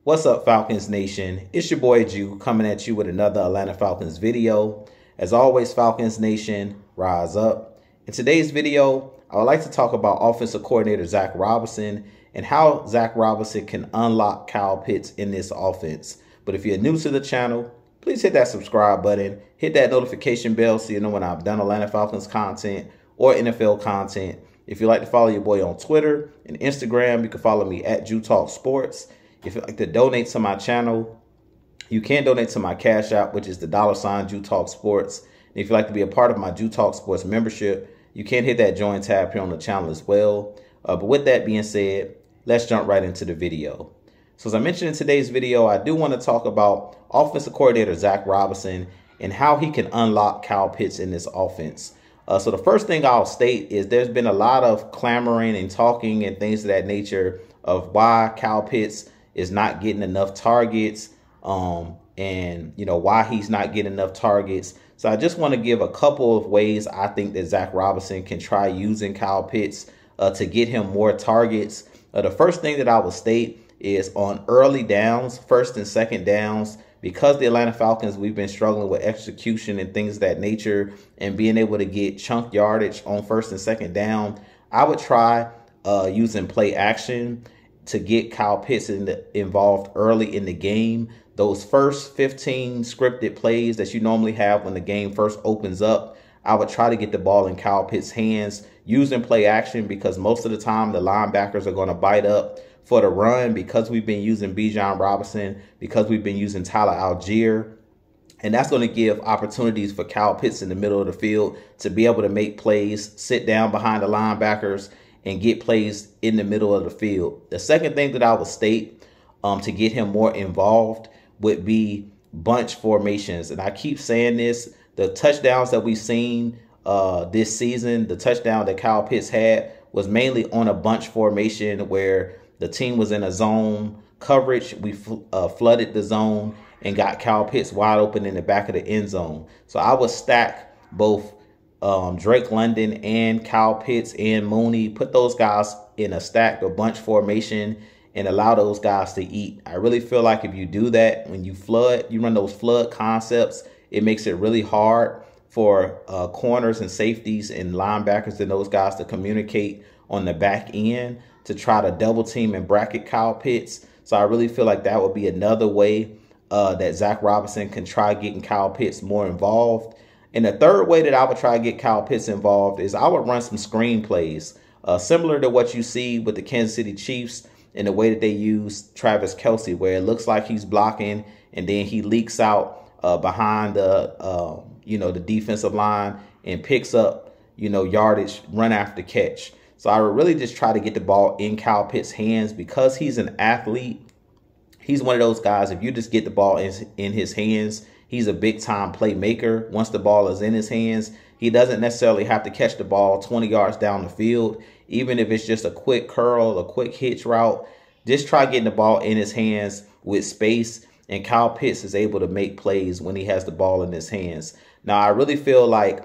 What's up, Falcons Nation? It's your boy Jew coming at you with another Atlanta Falcons video. As always, Falcons Nation, rise up. In today's video, I would like to talk about offensive coordinator Zac Robinson and how Zac Robinson can unlock Kyle Pitts in this offense. But if you're new to the channel, please hit that subscribe button, hit that notification bell so you know when I've done Atlanta Falcons content or NFL content. If you'd like to follow your boy on Twitter and Instagram, you can follow me at Jew Talk Sports. If you'd like to donate to my channel, you can donate to my Cash App, which is the $ Jew Talk Sports. And if you'd like to be a part of my Jew Talk Sports membership, you can hit that join tab here on the channel as well. But with that being said, let's jump right into the video. So as I mentioned in today's video, I do want to talk about offensive coordinator Zac Robinson and how he can unlock Kyle Pitts in this offense. So the first thing I'll state is there's been a lot of clamoring and talking and things of that nature of why Kyle Pitts is not getting enough targets and, you know, why he's not getting enough targets. So I just want to give a couple of ways I think that Zac Robinson can try using Kyle Pitts to get him more targets. The first thing that I will state is on early downs, first and second downs, because the Atlanta Falcons, we've been struggling with execution and things of that nature and being able to get chunk yardage on first and second down. I would try using play action to get Kyle Pitts involved early in the game. Those first 15 scripted plays that you normally have when the game first opens up, I would try to get the ball in Kyle Pitts' hands using play action because most of the time the linebackers are going to bite up for the run because we've been using Bijan Robinson, because we've been using Tyler Algier. And that's going to give opportunities for Kyle Pitts in the middle of the field to be able to make plays, sit down behind the linebackers, and get plays in the middle of the field. The second thing that I would state to get him more involved would be bunch formations. And I keep saying this, the touchdowns that we've seen this season, the touchdown that Kyle Pitts had was mainly on a bunch formation where the team was in a zone coverage. We flooded the zone and got Kyle Pitts wide open in the back of the end zone. So I would stack both Drake London and Kyle Pitts and Mooney, put those guys in a stack or bunch formation and allow those guys to eat. I really feel like if you do that, when you flood, you run those flood concepts, it makes it really hard for corners and safeties and linebackers and those guys to communicate on the back end to try to double team and bracket Kyle Pitts. So I really feel like that would be another way that Zac Robinson can try getting Kyle Pitts more involved. And the third way that I would try to get Kyle Pitts involved is I would run some screen plays, similar to what you see with the Kansas City Chiefs in the way that they use Travis Kelce, where it looks like he's blocking and then he leaks out behind the, the defensive line and picks up, yardage, run after catch. So I would really just try to get the ball in Kyle Pitts' hands because he's an athlete. He's one of those guys, if you just get the ball in his hands, he's a big-time playmaker. Once the ball is in his hands, he doesn't necessarily have to catch the ball 20 yards down the field. Even if it's just a quick curl, a quick hitch route, just try getting the ball in his hands with space, and Kyle Pitts is able to make plays when he has the ball in his hands. Now, I really feel like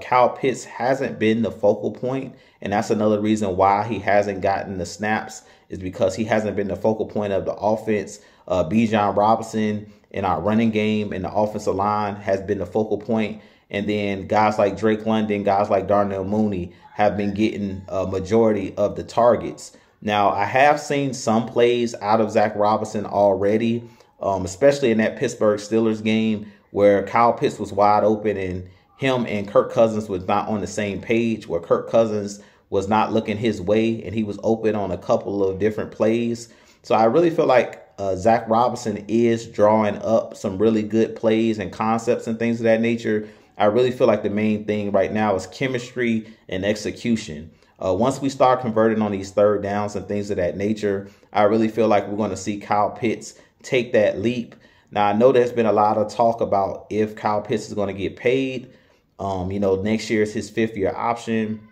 Kyle Pitts hasn't been the focal point, and that's another reason why he hasn't gotten the snaps is because he hasn't been the focal point of the offense. Bijan Robinson in our running game and the offensive line has been the focal point. And then guys like Drake London, guys like Darnell Mooney have been getting a majority of the targets. Now, I have seen some plays out of Zac Robinson already, especially in that Pittsburgh Steelers game where Kyle Pitts was wide open and him and Kirk Cousins was not on the same page, where Kirk Cousins was not looking his way and he was open on a couple of different plays. So I really feel like Zac Robinson is drawing up some really good plays and concepts and things of that nature. I really feel like the main thing right now is chemistry and execution. Once we start converting on these third downs and things of that nature, I really feel like we're going to see Kyle Pitts take that leap. Now, I know there's been a lot of talk about if Kyle Pitts is going to get paid. Next year is his fifth-year option.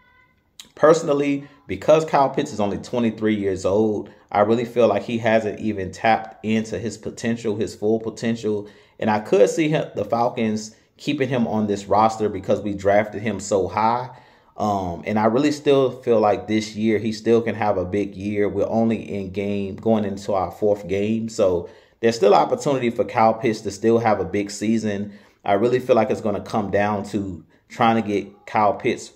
Personally, because Kyle Pitts is only 23 years old, I really feel like he hasn't even tapped into his potential, his full potential. And I could see the Falcons keeping him on this roster because we drafted him so high. And I really still feel like this year he still can have a big year. We're only going into our 4th game. So there's still opportunity for Kyle Pitts to still have a big season. I really feel like it's going to come down to trying to get Kyle Pitts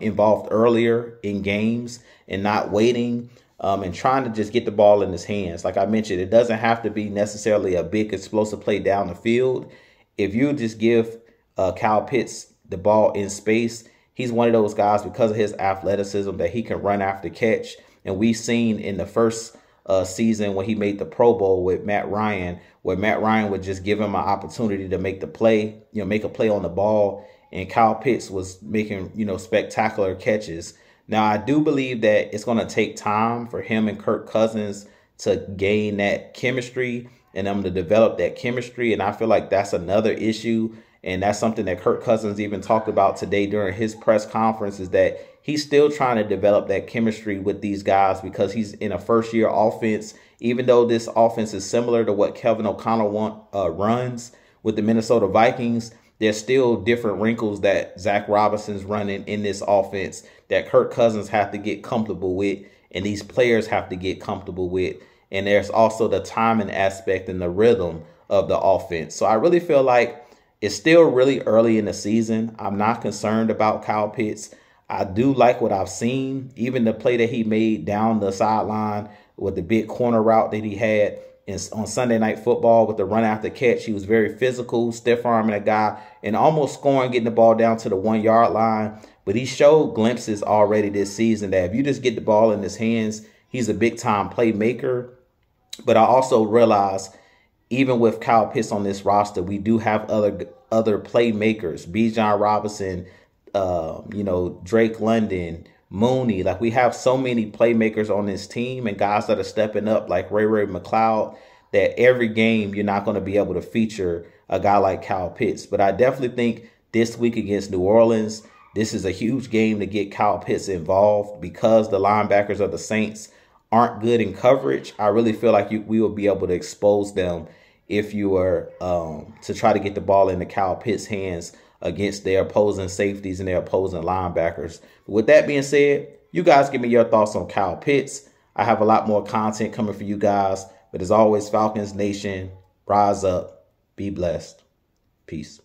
involved earlier in games and not waiting, and trying to just get the ball in his hands. Like I mentioned, it doesn't have to be necessarily a big explosive play down the field. If you just give Kyle Pitts the ball in space, he's one of those guys, because of his athleticism, that he can run after catch. And we've seen in the first season when he made the Pro Bowl with Matt Ryan, where Matt Ryan would just give him an opportunity to make the play, make a play on the ball, and Kyle Pitts was making, spectacular catches. Now, I do believe that it's going to take time for him and Kirk Cousins to gain that chemistry and them to develop that chemistry. And I feel like that's another issue. And that's something that Kirk Cousins even talked about today during his press conference, is that he's still trying to develop that chemistry with these guys, because he's in a first-year offense. Even though this offense is similar to what Kevin O'Connell runs with the Minnesota Vikings, there's still different wrinkles that Zach Robinson's running in this offense that Kirk Cousins have to get comfortable with, and these players have to get comfortable with. And there's also the timing aspect and the rhythm of the offense. So I really feel like it's still really early in the season. I'm not concerned about Kyle Pitts. I do like what I've seen. Even the play that he made down the sideline with the big corner route that he had on Sunday Night Football with the run after catch. He was very physical, stiff arming a guy and almost scoring, getting the ball down to the 1 yard line. But he showed glimpses already this season that if you just get the ball in his hands, he's a big time playmaker. But I also realize, even with Kyle Pitts on this roster, we do have other playmakers, Bijan Robinson, Drake London, Mooney. Like, we have so many playmakers on this team and guys that are stepping up, like Ray McLeod, that every game you're not going to be able to feature a guy like Kyle Pitts. But I definitely think this week against New Orleans, this is a huge game to get Kyle Pitts involved, because the linebackers of the Saints aren't good in coverage. I really feel like we will be able to expose them if you were to try to get the ball into Kyle Pitts' hands against their opposing safeties and their opposing linebackers. With that being said, you guys give me your thoughts on Kyle Pitts. I have a lot more content coming for you guys. But as always, Falcons Nation, rise up, be blessed. Peace.